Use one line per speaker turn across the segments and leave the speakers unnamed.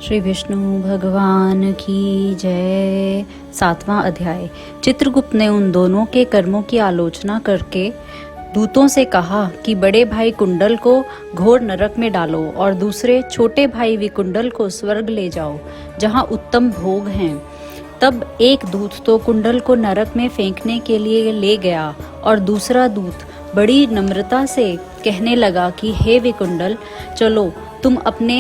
श्री विष्णु भगवान की जय। 7वां अध्याय। चित्रगुप्त ने उन दोनों के कर्मों की आलोचना करके दूतों से कहा कि बड़े भाई कुंडल को घोर नरक में डालो और दूसरे छोटे भाई विकुंडल को स्वर्ग ले जाओ, जहां उत्तम भोग हैं। तब एक दूत तो कुंडल को नरक में फेंकने के लिए ले गया और दूसरा दूत बड़ी नम्रता से कहने लगा कि हे विकुंडल, चलो तुम अपने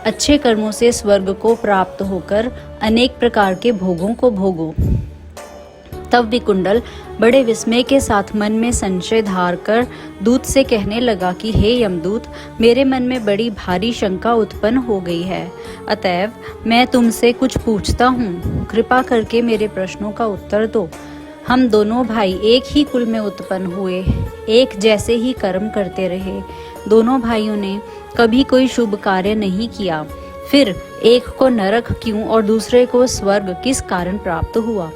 अच्छे कर्मों से स्वर्ग को प्राप्त होकर अनेक प्रकार के भोगों को भोगो। तब विकुंडल बड़े विस्मय के साथ मन में संशय धार कर दूत से कहने लगा कि हे यमदूत, मेरे मन में बड़ी भारी शंका उत्पन्न हो गई है, अतएव मैं तुमसे कुछ पूछता हूँ। कृपा करके मेरे प्रश्नों का उत्तर दो। हम दोनों भाई एक ही कुल में उत्पन्न हुए, एक जैसे ही कर्म करते रहे। दोनों भाइयों ने कभी कोई शुभ कार्य नहीं किया, फिर एक को नरक क्यों और दूसरे को स्वर्ग किस कारण प्राप्त हुआ?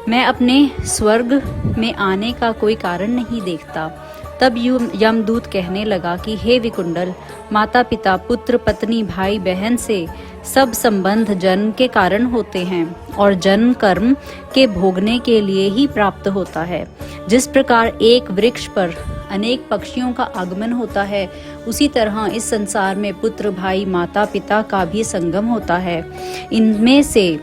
मैं अपने स्वर्ग में आने का कोई कारण नहीं देखता। तब यमदूत कहने लगा कि हे विकुंडल, माता पिता, पुत्र पत्नी, भाई बहन से सब संबंध जन्म के कारण होते हैं और जन्म कर्म के भोगने के लिए ही प्राप्त होता है। जिस प्रकार एक वृक्ष पर अनेक पक्षियों का आगमन होता है, उसी तरह इस संसार में पुत्र, भाई, माता पिता का भी संगम होता है। इनमें से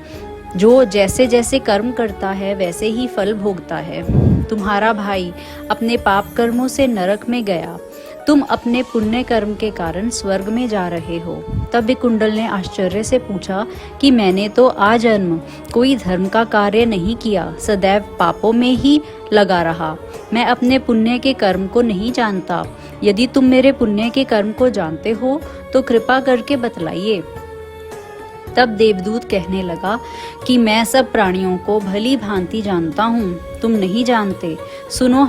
जो जैसे जैसे कर्म करता है वैसे ही फल भोगता है। तुम्हारा भाई अपने पाप कर्मों से नरक में गया, तुम अपने पुण्य कर्म के कारण स्वर्ग में जा रहे हो। तब विकुंडल ने आश्चर्य से पूछा कि मैंने तो आजन्म कोई धर्म का कार्य नहीं किया, सदैव पापों में ही लगा रहा। मैं अपने पुण्य के कर्म को नहीं जानता। यदि तुम मेरे पुण्य के कर्म को जानते हो तो कृपा करके बतलाइए। तब देवदूत कहने लगा कि मैं सब प्राणियों को भली भांति जानता हूँ, तुम नहीं जानते। सुनो,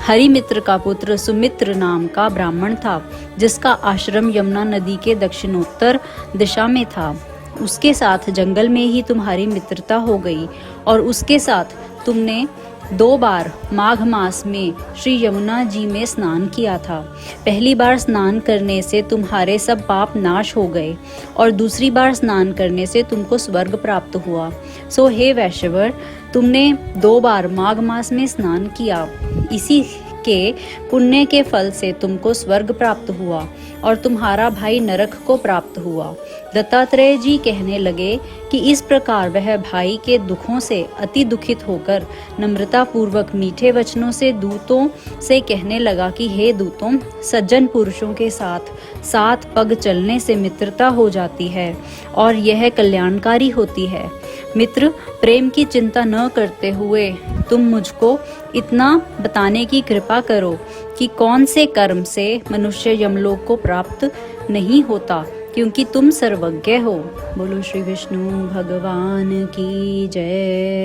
हरिमित्र का पुत्र सुमित्र नाम का ब्राह्मण था, जिसका आश्रम यमुना नदी के दक्षिणोत्तर दिशा में था। उसके साथ जंगल में ही तुम्हारी मित्रता हो गई और उसके साथ तुमने 2 बार माघ मास में श्री यमुना जी में स्नान किया था। पहली बार स्नान करने से तुम्हारे सब पाप नाश हो गए और दूसरी बार स्नान करने से तुमको स्वर्ग प्राप्त हुआ। सो हे वैश्यवर, तुमने 2 बार माघ मास में स्नान किया, इसी के पुण्य के फल से तुमको स्वर्ग प्राप्त हुआ और तुम्हारा भाई नरक को प्राप्त हुआ। दत्तात्रेय जी कहने लगे कि इस प्रकार वह भाई के दुखों से अति दुखित होकर नम्रता पूर्वक मीठे वचनों से दूतों से कहने लगा कि हे दूतों, सज्जन पुरुषों के साथ 7 पग चलने से मित्रता हो जाती है और यह कल्याणकारी होती है। मित्र, प्रेम की चिंता न करते हुए तुम मुझको इतना बताने की कृपा करो कि कौन से कर्म से मनुष्य यमलोक को प्राप्त नहीं होता, क्योंकि तुम सर्वज्ञ हो। बोलो श्री विष्णु भगवान की जय।